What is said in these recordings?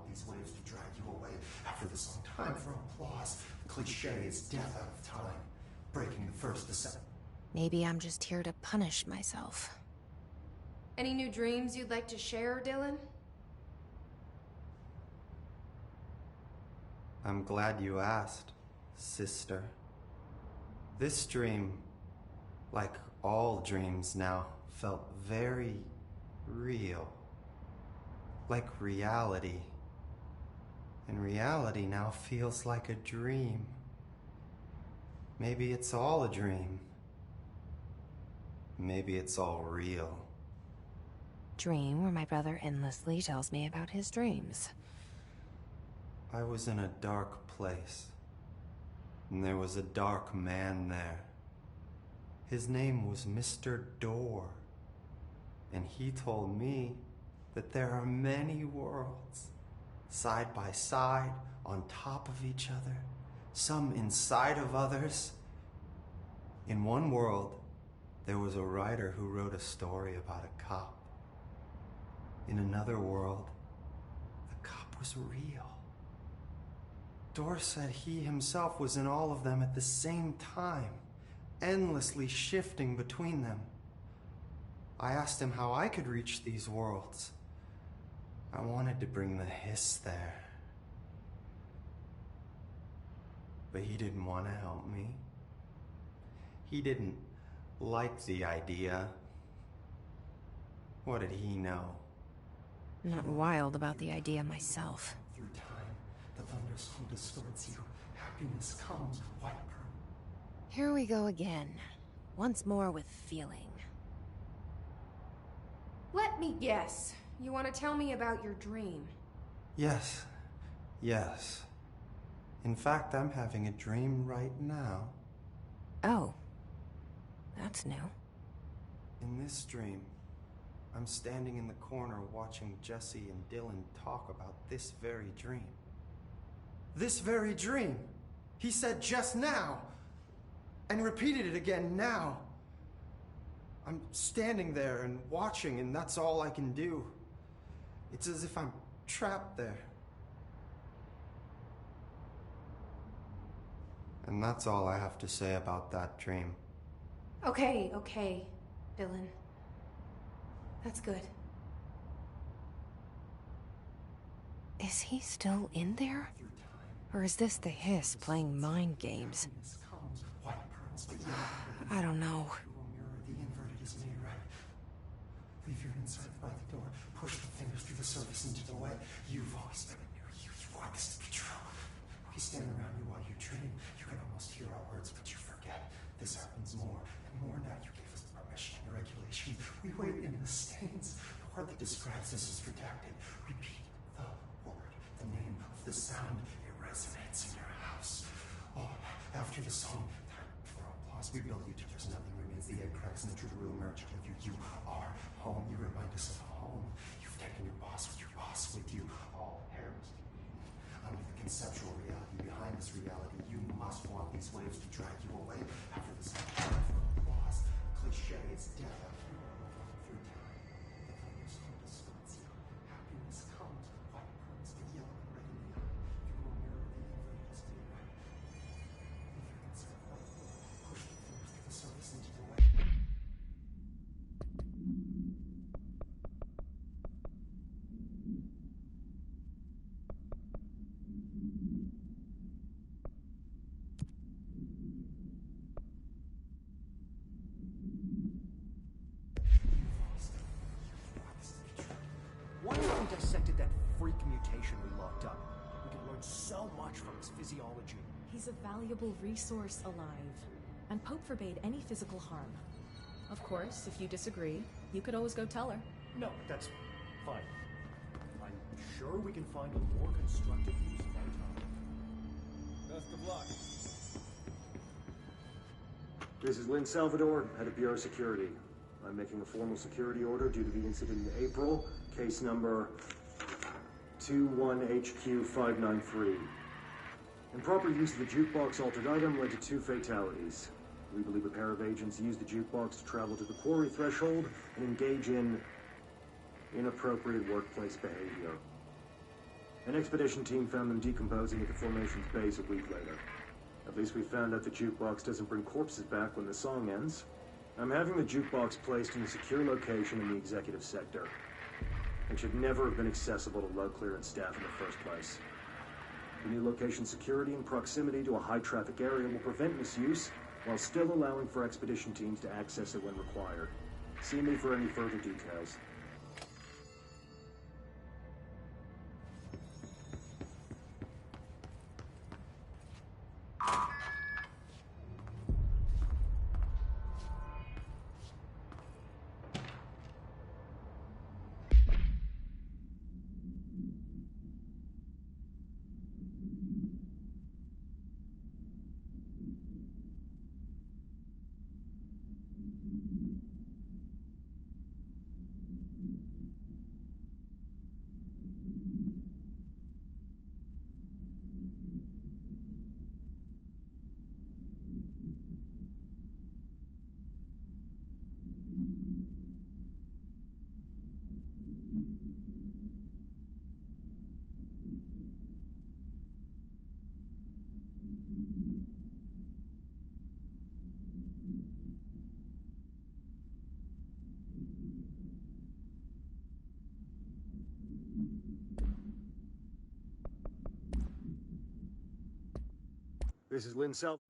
want these waves to drag you away after the song. Time for applause. Cliche is death out of time. Breaking the first to second. Maybe I'm just here to punish myself. Any new dreams you'd like to share, Dylan? I'm glad you asked, sister. This dream, like all dreams now, felt very real. Like reality. And reality now feels like a dream. Maybe it's all a dream. Maybe it's all real. Dream where my brother endlessly tells me about his dreams. I was in a dark place, and there was a dark man there. His name was Mr. Door, and he told me that there are many worlds, side by side, on top of each other, some inside of others. In one world, there was a writer who wrote a story about a cop. In another world, the cop was real. Door said he himself was in all of them at the same time, endlessly shifting between them. I asked him how I could reach these worlds. I wanted to bring the hiss there. But he didn't want to help me. He didn't like the idea. What did he know? I'm not wild about the idea myself. Through time, the thunderstorm distorts you. Happiness comes, white pearl. Here we go again. Once more with feeling. Let me guess. You want to tell me about your dream? Yes. Yes. In fact, I'm having a dream right now. Oh. That's new. In this dream, I'm standing in the corner watching Jesse and Dylan talk about this very dream. This very dream! He said just now! And repeated it again now. I'm standing there and watching, and that's all I can do. It's as if I'm trapped there. And that's all I have to say about that dream. Okay, Dylan. That's good. Is he still in there? Or is this the hiss playing mind games? I don't know. The inverted is made right. Leave your inside by the door. Push the fingers through the surface into the way. You've always been near you. You want this to be true. We stand around you while you dream. You can almost hear our words, but you forget. This happens more and more now. You gave us permission and regulation. We wait in the stands. Hardly describes this as redacted. Repeat the word, the name of the sound. It resonates in your house. Oh, after the song, time for applause. We build you till there's nothing remains. The egg cracks and the truth will emerge of you. You are home. You remind us of home. You've taken your boss with you. All hair must be beaten. Under the conceptual reality behind this reality, you must want these waves to drag you away. After the song, time for applause. Cliche is death out here. Through time, the thunderstorm distorts you. Happiness comes. White burns the yellow and red in the eye. You will mirror the inverted as made right. Leave your inside by the door. Push the fingers through the surface into the way. Once we dissected that freak mutation we locked up, we could learn so much from his physiology. He's a valuable resource alive, and Pope forbade any physical harm. Of course, if you disagree, you could always go tell her. No, that's fine. I'm sure we can find a more constructive use of our time. Best of luck. This is Lynn Salvador, head of Bureau Security. I'm making a formal security order due to the incident in April, case number 21HQ593. Improper use of the jukebox altered item led to 2 fatalities. We believe a pair of agents used the jukebox to travel to the quarry threshold and engage in inappropriate workplace behavior. An expedition team found them decomposing at the formation's base a week later. At least we found out the jukebox doesn't bring corpses back when the song ends. I'm having the jukebox placed in a secure location in the executive sector. It should never have been accessible to low clearance staff in the first place. The new location security and proximity to a high-traffic area will prevent misuse, while still allowing for expedition teams to access it when required. See me for any further details. This is Lynn South.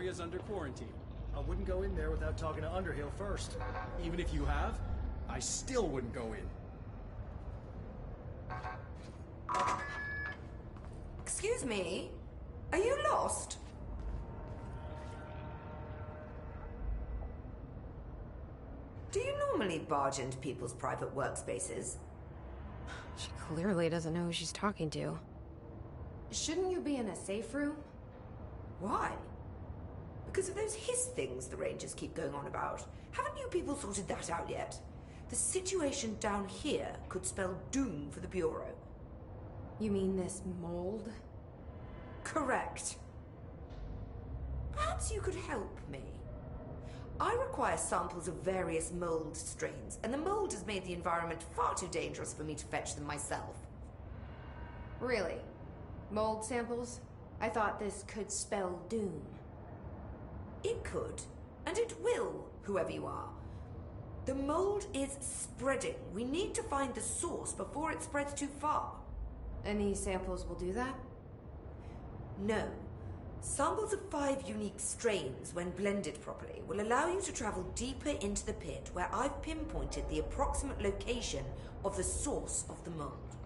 area's under quarantine. I wouldn't go in there without talking to Underhill first. Even if you have, I still wouldn't go in. Excuse me? Are you lost? Do you normally barge into people's private workspaces? She clearly doesn't know who she's talking to. Shouldn't you be in a safe room? Why? Because of those hiss things the Rangers keep going on about. Haven't you people sorted that out yet? The situation down here could spell doom for the Bureau. You mean this mold? Correct. Perhaps you could help me. I require samples of various mold strains, and the mold has made the environment far too dangerous for me to fetch them myself. Really? Mold samples? I thought this could spell doom. It could, and it will, whoever you are. The mold is spreading. We need to find the source before it spreads too far. And these samples will do that? No. Samples of 5 unique strains, when blended properly, will allow you to travel deeper into the pit where I've pinpointed the approximate location of the source of the mold.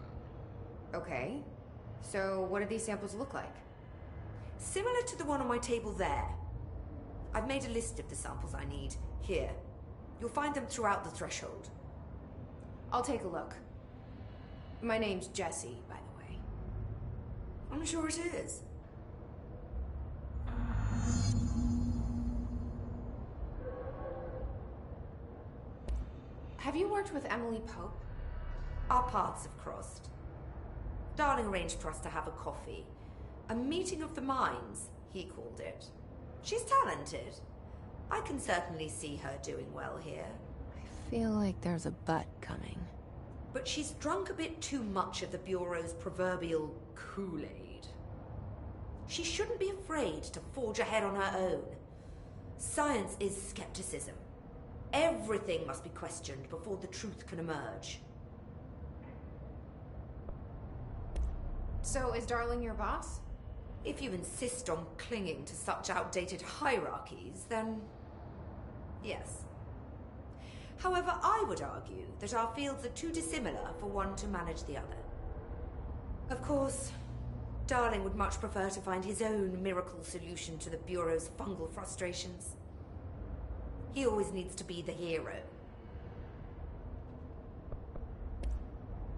Okay. So what do these samples look like? Similar to the one on my table there. I've made a list of the samples I need. Here. You'll find them throughout the threshold. I'll take a look. My name's Jessie, by the way. I'm sure it is. Have you worked with Emily Pope? Our paths have crossed. Darling arranged for us to have a coffee. A meeting of the minds, he called it. She's talented. I can certainly see her doing well here. I feel like there's a but coming. But she's drunk a bit too much of the Bureau's proverbial Kool-Aid. She shouldn't be afraid to forge ahead on her own. Science is skepticism. Everything must be questioned before the truth can emerge. So is Darling your boss? If you insist on clinging to such outdated hierarchies, then yes. However, I would argue that our fields are too dissimilar for one to manage the other. Of course, Darling would much prefer to find his own miracle solution to the Bureau's fungal frustrations. He always needs to be the hero.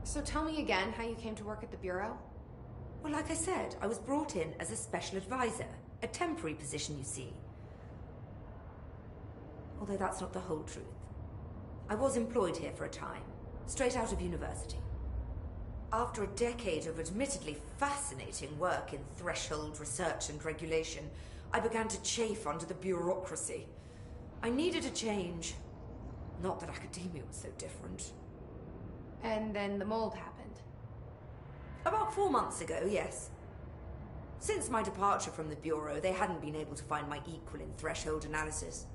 So tell me again how you came to work at the Bureau? Well, like I said, I was brought in as a special advisor. A temporary position, you see. Although that's not the whole truth. I was employed here for a time, straight out of university. After a decade of admittedly fascinating work in threshold research and regulation, I began to chafe under the bureaucracy. I needed a change. Not that academia was so different. And then the mold happened. About 4 months ago, yes. Since my departure from the Bureau, they hadn't been able to find my equal in threshold analysis.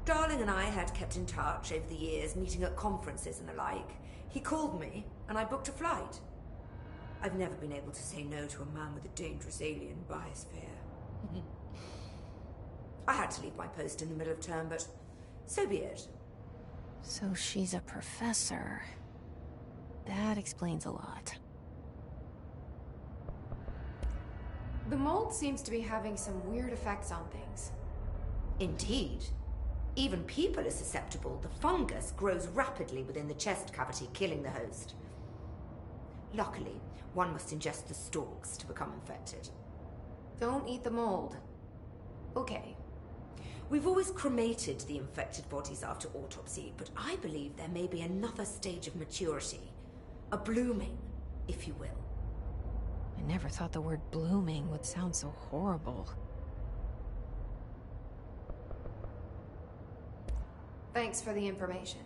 Darling and I had kept in touch over the years, meeting at conferences and the like. He called me, and I booked a flight. I've never been able to say no to a man with a dangerous alien biosphere. I had to leave my post in the middle of term, but so be it. So she's a professor. That explains a lot. The mold seems to be having some weird effects on things. Indeed. Even people are susceptible. The fungus grows rapidly within the chest cavity, killing the host. Luckily, one must ingest the stalks to become infected. Don't eat the mold. Okay. We've always cremated the infected bodies after autopsy, but I believe there may be another stage of maturity. A blooming, if you will. I never thought the word blooming would sound so horrible. Thanks for the information.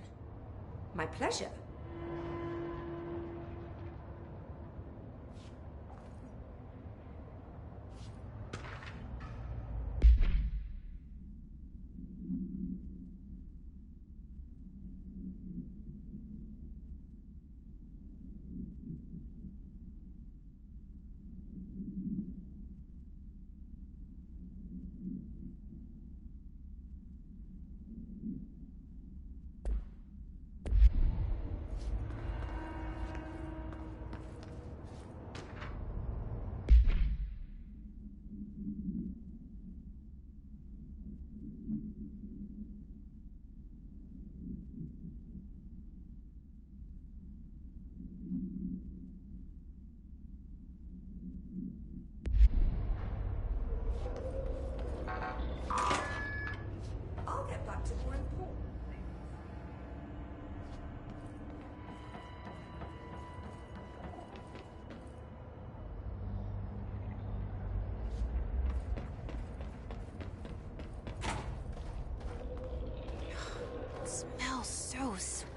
My pleasure.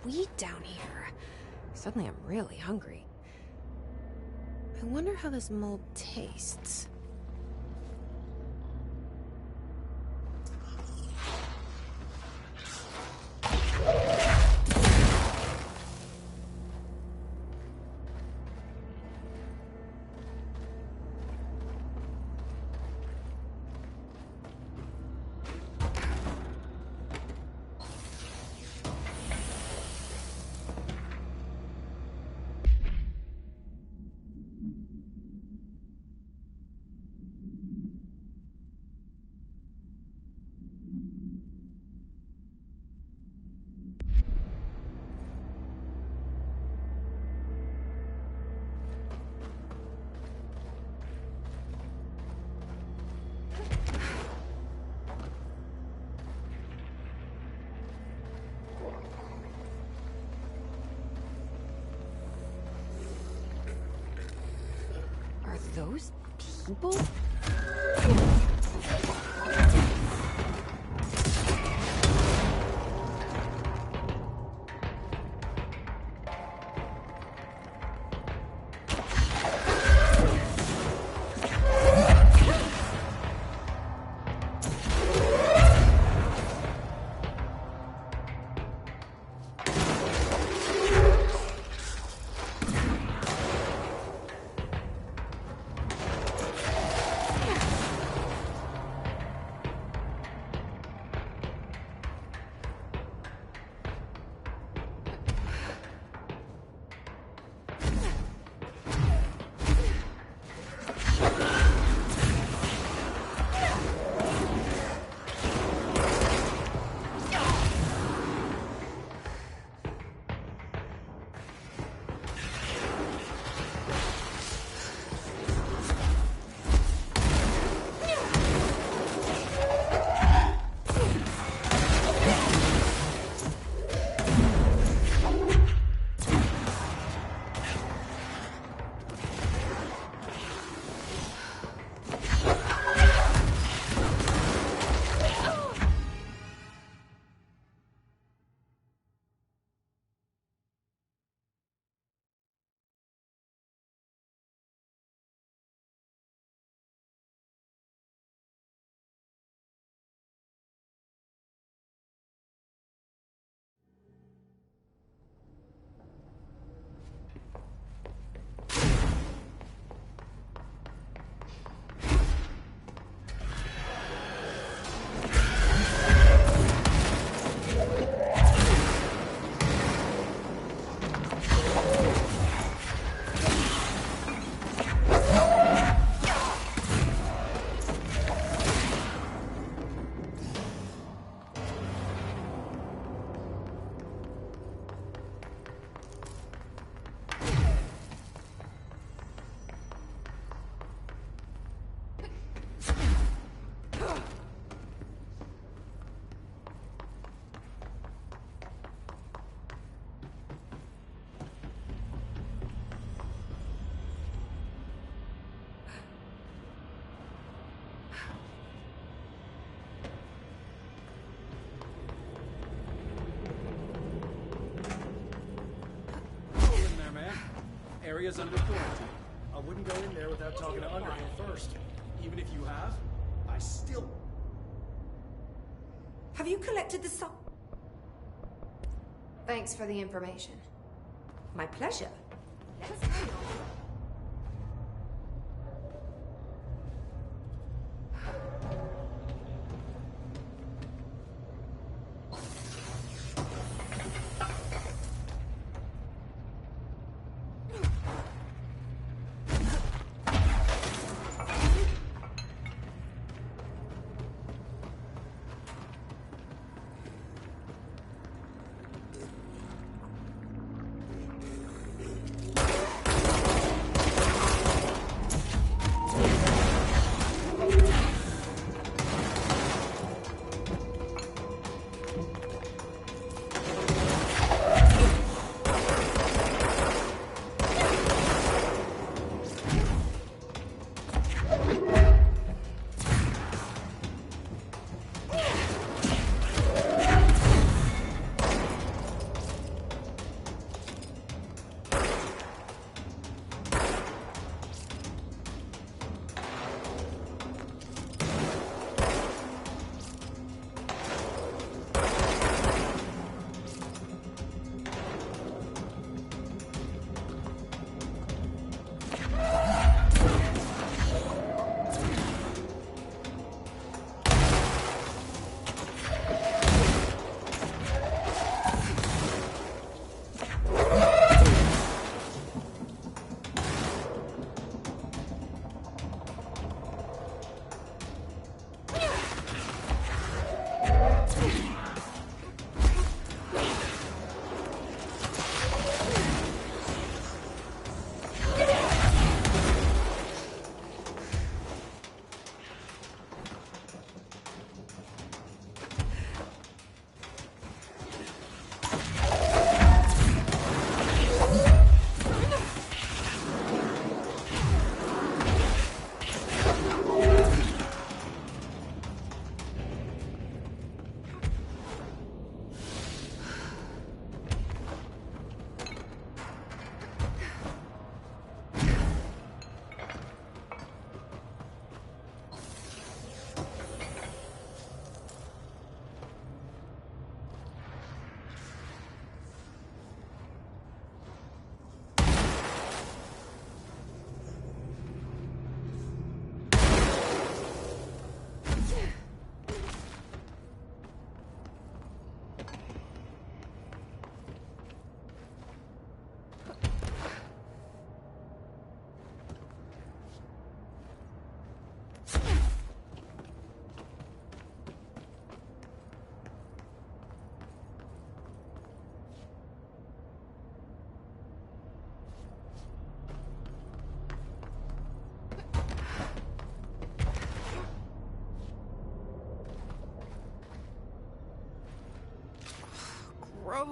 weed down here. Suddenly I'm really hungry. I wonder how this mold tastes. Are those people? Area's under quarantine. I wouldn't go in there without talking to Underhill first. Even if you have, I still... Have you collected the song? Thanks for the information. My pleasure. Let's carry on.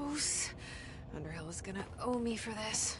gross. Underhill is gonna owe me for this.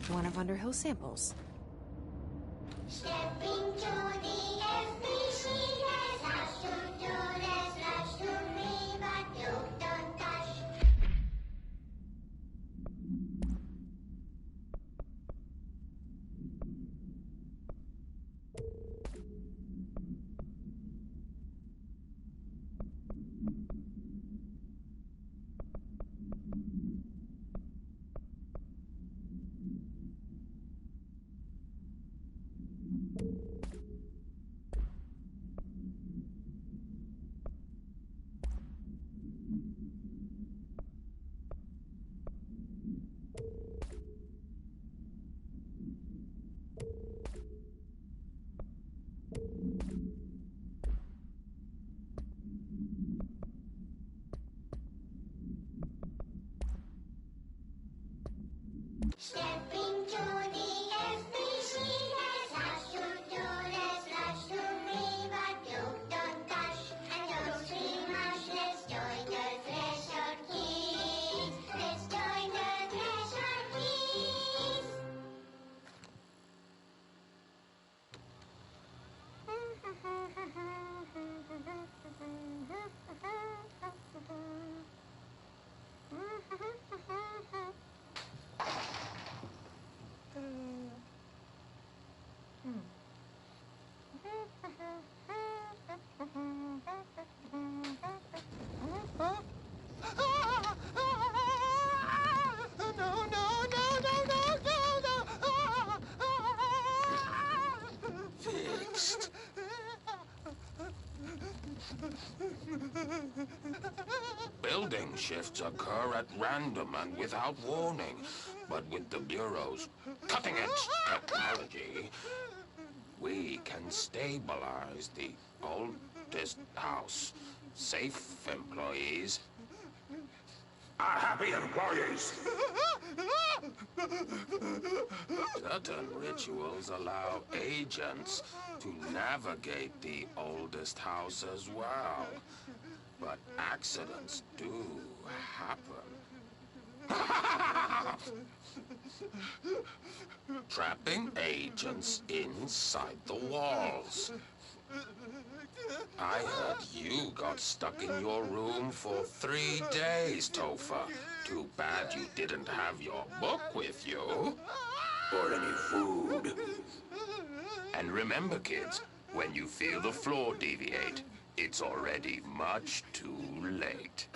One of Underhill's samples. Step into the FBC, there's lots to do, there's lots to read, but you don't touch. Step into the FBC, there's lots to do, there's lots to read, but you don't touch, and don't scream much. Let's join the Threshold Kids, let's join the Threshold Kids. Fixed. Building shifts occur at random and without warning, but with the Bureau's cutting-edge technology, we can stabilize the oldest house. Safe employees are happy employees. Certain rituals allow agents to navigate the oldest house as well. But accidents do happen. Trapping agents inside the walls. I heard you got stuck in your room for 3 days, Topher. Too bad you didn't have your book with you. Or any food. And remember, kids, when you feel the floor deviate, it's already much too late.